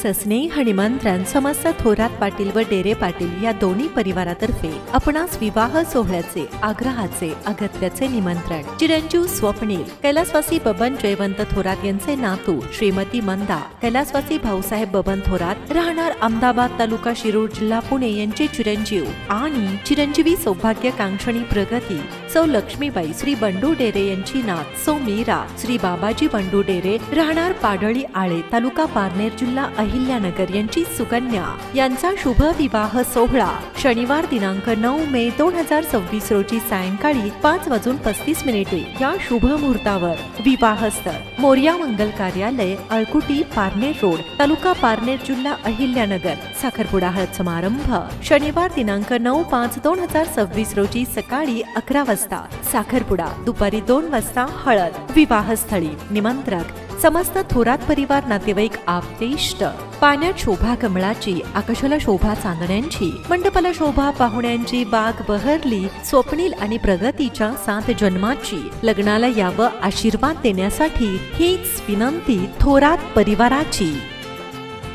सस्नेह निमंत्रण समस्त थोरात पाटील व डेरे पाटील या दोन्ही परिवारातर्फे आपणास विवाह सोहळ्याचे आग्रहाचे अगत्याचे निमंत्रण. चिरंजीव स्वप्नील कैलासवासी बबन जयवंत थोरात यांचे नातू श्रीमती मंदा कैलासवासी भाऊसाहेब बबन थोरात राहणार अहमदाबाद तालुका शिरूर जिल्हा पुणे यांचे चिरंजीव आणि चिरंजीवी सौभाग्य कांक्षणी प्रगती सौ लक्ष्मीबाई श्री बंडू डेरे यांची नात सौ मीरा श्री बाबाजी बंडू डेरे राहणार पाडळी आळे तालुका पारनेर जिल्हा अहिल्यानगर यांची सुकन्या यांचा शुभ विवाह सोहळा शनिवार दिनांक 9 मे 2026 रोजी सायंकाळी 5:35 या शुभ मुहूर्तावर विवाहस्थळ मोर्या मंगल कार्यालय अळकुटी पारनेर रोड तालुका पारनेर जिल्हा अहिल्यानगर. साखरपुडा हळद समारंभ शनिवार दिनांक 9/5/2026 रोजी सकाळी 11 वाजता साखरपुडा, दुपारी 2 वाजता हळद. विवाहस्थळी निमंत्रक समस्त थोरात परिवार, नातेवाईक, आप्तेष्ट. पाण्यात शोभा कमळाची, आकाशाला शोभा चांदण्यांची, मंडपाला शोभा पाहुण्यांची, बाग बहरली स्वप्नील आणि प्रगतीच्या 7 जन्माची. लग्नाला यावं आशीर्वाद देण्यासाठी हीच विनंती थोरात परिवाराची.